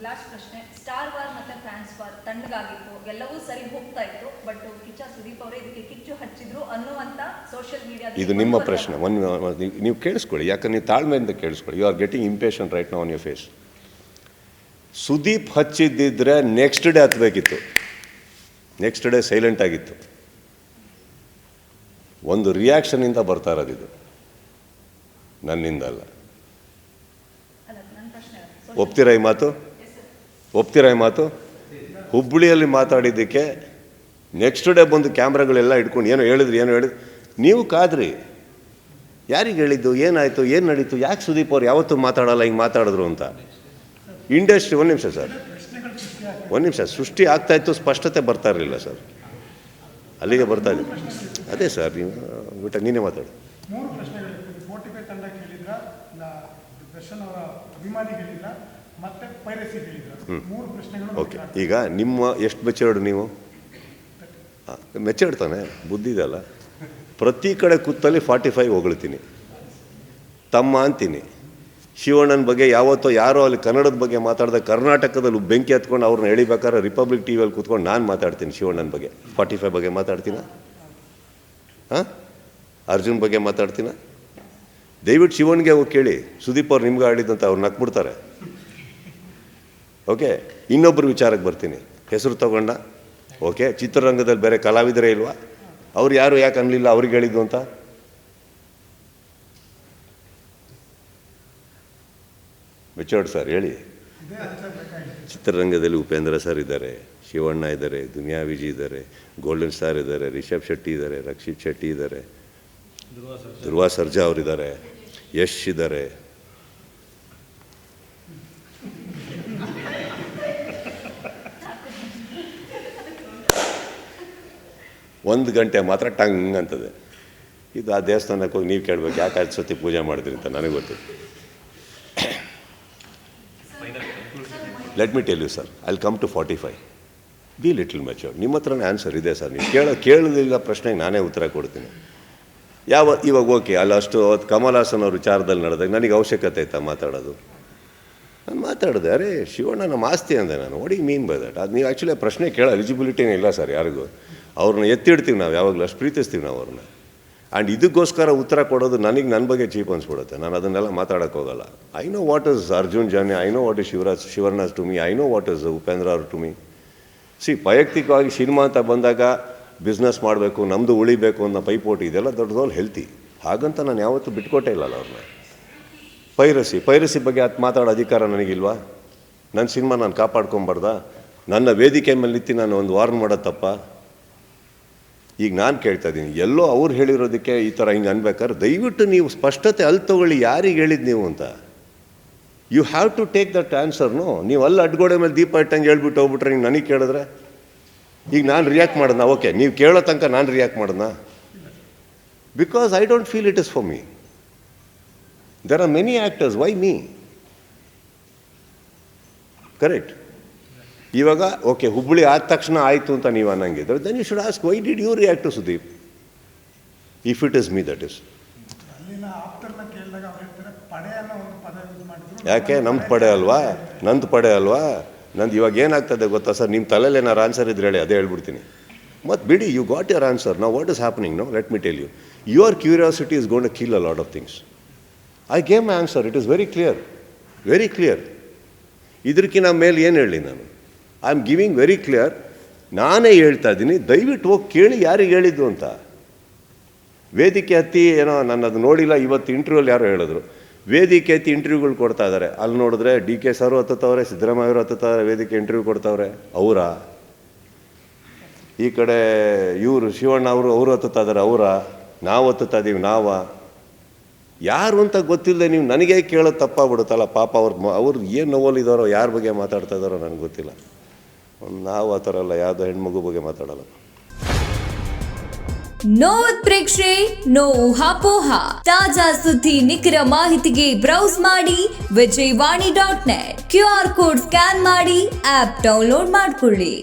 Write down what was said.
Last ಪ್ರಶ್ನೆ, star war ಮತ್ತೆ fans war ತಣ್ಣಗಾಗಿತ್ತು, ಎಲ್ಲವೂ ಸರಿ ಹೋಗ್ತಾ ಇತ್ತು, ಬಟ್ ಕಿಚ್ಚ ಸುದೀಪ್ ಅವರೇ ಇದಕ್ಕೆ ಕಿಚ್ಚು ಹಚ್ಚಿದ್ರು ಅನ್ನುವಂತ ಸೋಷಿಯಲ್ ಮೀಡಿಯಾ. ಇದು ನಿಮ್ಮ ಪ್ರಶ್ನೆ, ನೀವು ಕೇಳಿಸ್ಕೊಳ್ಳಿ, ಯಾಕಂದ್ರೆ ನೀವು ತಾಳ್ಮೆಯಿಂದ ಕೇಳಿಸ್ಕೊಳ್ಳಿ. You are getting impatient right now on your face. Sudeep ಹಚ್ಚಿದ್ದಿದ್ರೆ ನೆಕ್ಸ್ಟ್ ಡೇ ಹತ್ತಬೇಕಿತ್ತು, ನೆಕ್ಸ್ಟ್ ಡೇ ಸೈಲೆಂಟ್ ಆಗಿತ್ತು. ಒಂದು ರಿಯಾಕ್ಷನಿಂದ ಬರ್ತಾ ಇರೋದಿದು, ನನ್ನಿಂದ ಅಲ್ಲ. ಒಪ್ತೀರಾ ಈ ಮಾತು? ಒಪ್ತೀರಾ ಈ ಮಾತು? ಹುಬ್ಬಳ್ಳಿಯಲ್ಲಿ ಮಾತಾಡಿದ್ದಕ್ಕೆ ನೆಕ್ಸ್ಟ್ ಡೇ ಬಂದು ಕ್ಯಾಮ್ರಾಗಳೆಲ್ಲ ಇಟ್ಕೊಂಡು ಏನೋ ಹೇಳಿದ್ರು. ನೀವು ಕಾದ್ರಿ, ಯಾರಿಗೆ ಹೇಳಿದ್ದು, ಏನಾಯಿತು, ಏನು ನಡೀತು, ಯಾಕೆ ಸುದೀಪ್ ಅವ್ರು ಯಾವತ್ತೂ ಮಾತಾಡಲ್ಲ, ಹಿಂಗೆ ಮಾತಾಡಿದ್ರು ಅಂತ. ಇಂಡಸ್ಟ್ರಿ ಒಂದು ನಿಮಿಷ ಸರ್, ಒಂದು ನಿಮಿಷ, ಸೃಷ್ಟಿ ಆಗ್ತಾಯಿತ್ತು, ಸ್ಪಷ್ಟತೆ ಬರ್ತಾ ಇರಲಿಲ್ಲ ಸರ್, ಅಲ್ಲಿಗೆ ಬರ್ತಾ ಇದೆ. ಅದೇ ಸರ್, ನೀವು ಬಿಟ್ಟ ನೀನೇ ಮಾತಾಡು. ಓಕೆ, ಈಗ ನಿಮ್ಮ ಎಷ್ಟು ಮೆಚೂರ್ಡ್ ನೀವು? ಮೆಚೂರ್ಡ್ ತಾನೆ, ಬುದ್ಧಿ ಇದಲ್ಲ. ಪ್ರತಿ ಕಡೆ ಕೂತಲ್ಲಿ 45 ಹೊಗಳ್ತೀನಿ, ತಮ್ಮ ಅಂತೀನಿ. ಶಿವಣ್ಣನ ಬಗ್ಗೆ ಯಾವತ್ತೋ ಯಾರೋ ಅಲ್ಲಿ ಕನ್ನಡದ ಬಗ್ಗೆ ಮಾತಾಡಿದ, ಕರ್ನಾಟಕದಲ್ಲಿ ಬೆಂಕಿ ಹತ್ಕೊಂಡು ಅವ್ರನ್ನ ಎಳಿಬೇಕಾದ್ರೆ ರಿಪಬ್ಲಿಕ್ ಟಿ ವಿಯಲ್ಲಿ ಕೂತ್ಕೊಂಡು ನಾನು ಮಾತಾಡ್ತೀನಿ ಶಿವಣ್ಣನ ಬಗ್ಗೆ. 45 ಬಗ್ಗೆ ಮಾತಾಡ್ತೀನ? ಹಾಂ, ಅರ್ಜುನ್ ಬಗ್ಗೆ ಮಾತಾಡ್ತೀನ? ದಯವಿಟ್ಟು ಶಿವಣ್ಗೆ ಹೋಗಿ ಕೇಳಿ, ಸುದೀಪ್ ಅವ್ರು ನಿಮ್ಗೆ ಆಡಿದಂತ ಅವ್ರು ನಕ್ಬಿಡ್ತಾರೆ. ಓಕೆ, ಇನ್ನೊಬ್ಬರು ವಿಚಾರಕ್ಕೆ ಬರ್ತೀನಿ. ಹೆಸರು ತಗೊಂಡ, ಓಕೆ, ಚಿತ್ರರಂಗದಲ್ಲಿ ಬೇರೆ ಕಲಾವಿದರೇ ಇಲ್ವಾ? ಅವ್ರು ಯಾರು ಯಾಕೆ ಅನ್ನಲಿಲ್ಲ ಅವ್ರಿಗೆ ಹೇಳಿದ್ದು ಅಂತ? ಮೆಚೂರ್ಡ್ ಸರ್ ಹೇಳಿ. ಚಿತ್ರರಂಗದಲ್ಲಿ ಉಪೇಂದ್ರ ಸರ್ ಇದ್ದಾರೆ, ಶಿವಣ್ಣ ಇದ್ದಾರೆ, ದುನಿಯಾ ವಿಜಯ್ ಇದ್ದಾರೆ, ಗೋಲ್ಡನ್ ಸ್ಟಾರ್ ಇದ್ದಾರೆ, ರಿಷಬ್ ಶೆಟ್ಟಿ ಇದ್ದಾರೆ, ರಕ್ಷಿತ್ ಶೆಟ್ಟಿ ಇದ್ದಾರೆ, ಧ್ರುವ ಸರ್ಜಾ ಅವರಿದ್ದಾರೆ, ಯಶ್ ಇದ್ದಾರೆ. ಒಂದು ಗಂಟೆ ಮಾತ್ರ ಟಂಗ್ ಅಂತದೆ. ಇದು ಆ ದೇವಸ್ಥಾನಕ್ಕೆ ಹೋಗಿ ನೀವು ಕೇಳಬೇಕು, ಯಾಕೆ 5 ಸತಿ ಪೂಜೆ ಮಾಡಿದ್ರಿ ಅಂತ ನನಗೆ ಗೊತ್ತಿಲ್ಲ. Let me tell you sir, I will come to 45. Be little mature. ನಿಮ್ಮ ಹತ್ರನೇ ಆನ್ಸರ್ ಇದೆ ಸರ್. ನೀವು ಕೇಳೋದಿಲ್ಲ ಪ್ರಶ್ನೆಗೆ ನಾನೇ ಉತ್ತರ ಕೊಡ್ತೀನಿ. ಇವಾಗ ಓಕೆ, ಅಲ್ಲ ಅಷ್ಟು ಅವತ್ತು ಕಮಲ್ ಹಾಸನ್ ಅವ್ರ ವಿಚಾರದಲ್ಲಿ ನಡೆದಾಗ ನನಗೆ ಅವಶ್ಯಕತೆ ಆಯ್ತಾ ಮಾತಾಡೋದು? ನಾನು ಮಾತಾಡಿದೆ, ಅರೆ ಶಿವಣ್ಣ ನಮ್ಮ ಆಸ್ತಿ ಅಂದೆ ನಾನು. What you mean by that? ಅದು ನೀವು ಆ್ಯಕ್ಚುಲಿ ಪ್ರಶ್ನೆ ಕೇಳೋ ಎಲಿಜಿಬಿಲಿಟಿನೇ ಇಲ್ಲ ಸರ್ ಯಾರಿಗೂ. ಅವ್ರನ್ನ ಎತ್ತಿಡ್ತೀವಿ ನಾವು, ಯಾವಾಗಲೂ ಅಷ್ಟು ಪ್ರೀತಿಸ್ತೀವಿ ನಾವು ಅವ್ರನ್ನ. ಆ್ಯಂಡ್ ಇದಕ್ಕೋಸ್ಕರ ಉತ್ತರ ಕೊಡೋದು ನನಗೆ ನನ್ನ ಬಗ್ಗೆ ಚೀಪ್ ಅನ್ಸ್ಬಿಡುತ್ತೆ. ನಾನು ಅದನ್ನೆಲ್ಲ ಮಾತಾಡೋಕ್ಕೆ ಹೋಗಲ್ಲ. I know what is Arjun journey, I know what is Shivaraj to me, I know what is Upendra ಅವ್ರು ಟು ಮೀ. ವೈಯಕ್ತಿಕವಾಗಿ ಸಿನಿಮಾ ಅಂತ ಬಂದಾಗ ಬಿಸ್ನೆಸ್ ಮಾಡಬೇಕು, ನಮ್ಮದು ಉಳಿಬೇಕು ಅನ್ನೋ ಪೈಪೋಟಿ, ಇದೆಲ್ಲ ದೊಡ್ಡದವ್ರು ಹೆಲ್ತಿ. ಹಾಗಂತ ನಾನು ಯಾವತ್ತೂ ಬಿಟ್ಕೊಟ್ಟೇ ಇಲ್ಲಲ್ಲ ಅವ್ರನ್ನ. ಪೈರಸಿ ಬಗ್ಗೆ ಅದು ಮಾತಾಡೋ ಅಧಿಕಾರ ನನಗಿಲ್ವಾ? ನನ್ನ ಸಿನಿಮಾ ನಾನು ಕಾಪಾಡ್ಕೊಂಬಾರ್ದ? ನನ್ನ ವೇದಿಕೆ ಮೇಲೆ ನಿಂತು ನಾನು ಒಂದು ವಾರ್ನ್ ಮಾಡೋದು ತಪ್ಪ? ಈಗ ನಾನು ಕೇಳ್ತಾ ಇದ್ದೀನಿ, ಎಲ್ಲೋ ಅವ್ರು ಹೇಳಿರೋದಕ್ಕೆ ಈ ಥರ ಹಿಂಗೆ ಅನ್ಬೇಕಾದ್ರೆ ದಯವಿಟ್ಟು ನೀವು ಸ್ಪಷ್ಟತೆ ಅಲ್ಲಿ ತೊಗೊಳ್ಳಿ, ಯಾರಿಗೆ ಹೇಳಿದ್ದು ನೀವು ಅಂತ. You have to take that ಆನ್ಸರ್ನು. ನೀವು ಅಲ್ಲಿ ಅಡ್ಗೋಡೆ ಮೇಲೆ ದೀಪ ಇಟ್ಟಂಗೆ ಹೇಳ್ಬಿಟ್ಟು ಹೋಗ್ಬಿಟ್ರೆ ನೀವು ನನಗೆ ಕೇಳಿದ್ರೆ ಈಗ ನಾನು ರಿಯಾಕ್ಟ್ ಮಾಡೋಣ? ಓಕೆ, ನೀವು ಕೇಳೋ ತನಕ ನಾನು ರಿಯಾಕ್ಟ್ ಮಾಡೋಣ? Because I don't feel it is for me. There are many actors, why me? Correct. ಇವಾಗ ಓಕೆ, ಹುಬ್ಬಳ್ಳಿ ಆದ ತಕ್ಷಣ ಆಯಿತು ಅಂತ ನೀವು ಅನ್ನಂಗಿದ್ರೆ then you should ask, why did you react to Sudeep if it is me that is? ಯಾಕೆ ನಮ್ದು ಪಡೆ ಅಲ್ವಾ? ನಂದು ಪಡೆ ಅಲ್ವಾ? ನಂದು ಇವಾಗ ಏನಾಗ್ತದೆ ಗೊತ್ತಾ ಸರ್, ನಿಮ್ಮ ತಲೆಯಲ್ಲಿ ಏನಾರು ಆನ್ಸರ್ ಇದ್ರೆ ಹೇಳಿ, ಅದೇ ಹೇಳ್ಬಿಡ್ತೀನಿ. ಮತ್ತು ಬಿಡಿ, ಯು ಗಾಟ್ ಯುವರ್ ಆನ್ಸರ್. ನಾವು what is happening no, let me tell you, your curiosity is gone to kill a lot of things. I gave my answer, it is very clear, very clear. ಇದಕ್ಕಿಂತ ಮೇಲೆ ಏನು ಹೇಳಿ ನಾನು? I am giving very clear. ನಾನೇ ಹೇಳ್ತಾ ಇದ್ದೀನಿ, ದಯವಿಟ್ಟು ಹೋಗಿ ಕೇಳಿ ಯಾರಿಗೆ ಹೇಳಿದ್ದು ಅಂತ. ವೇದಿಕೆ ಹತ್ತಿ ಏನೋ ನಾನು ಅದು ನೋಡಿಲ್ಲ, ಇವತ್ತು ಇಂಟರ್ವ್ಯೂಲ್ಲಿ ಯಾರೋ ಹೇಳಿದ್ರು ವೇದಿಕೆ ಹತ್ತಿ ಇಂಟರ್ವ್ಯೂಗಳು ಕೊಡ್ತಾ ಇದ್ದಾರೆ. ಅಲ್ಲಿ ನೋಡಿದ್ರೆ ಡಿ ಕೆ ಸರ್ ಹತ್ತುತ್ತವ್ರೆ, ಸಿದ್ದರಾಮಯ್ಯವರು ಹತ್ತುತ್ತವ್ರೆ, ವೇದಿಕೆ ಇಂಟರ್ವ್ಯೂ ಕೊಡ್ತಾವ್ರೆ. ಅವರ ಈ ಕಡೆ ಇವರು ಶಿವಣ್ಣ ಅವರು ಹತ್ತುತ್ತಾ ಇದ್ದಾರೆ. ಅವರ ನಾವು ಹತ್ತುತ್ತಾ ಇದ್ದೀವಿ. ಯಾರು ಅಂತ ಗೊತ್ತಿಲ್ಲದೆ ನೀವು ನನಗೆ ಕೇಳೋದು ತಪ್ಪಾಗ್ಬಿಡುತ್ತಲ್ಲ. ಪಾಪ ಅವ್ರು ಏನು ನೋವಲ್ಲಿದ್ದಾರೋ, ಯಾರ ಬಗ್ಗೆ ಮಾತಾಡ್ತಾ ಇದ್ದಾರೋ ನನಗೆ ಗೊತ್ತಿಲ್ಲ. ನಾವು ಆ ಥರ ಅಲ್ಲ, ಯಾವುದೋ ಹೆಣ್ಮಗು ಬಗ್ಗೆ ಮಾತಾಡಲ್ಲ. ನೋ ಉತ್ಪ್ರೇಕ್ಷೆ, ನೋ ಊಹಾಪೋಹ. ತಾಜಾ ಸುದ್ದಿ ನಿಖರ ಮಾಹಿತಿಗೆ ಬ್ರೌಸ್ ಮಾಡಿ ವಿಜಯವಾಣಿ.net. QR ಕೋಡ್ ಸ್ಕ್ಯಾನ್ ಮಾಡಿ ಆಪ್ ಡೌನ್ಲೋಡ್ ಮಾಡಿಕೊಳ್ಳಿ.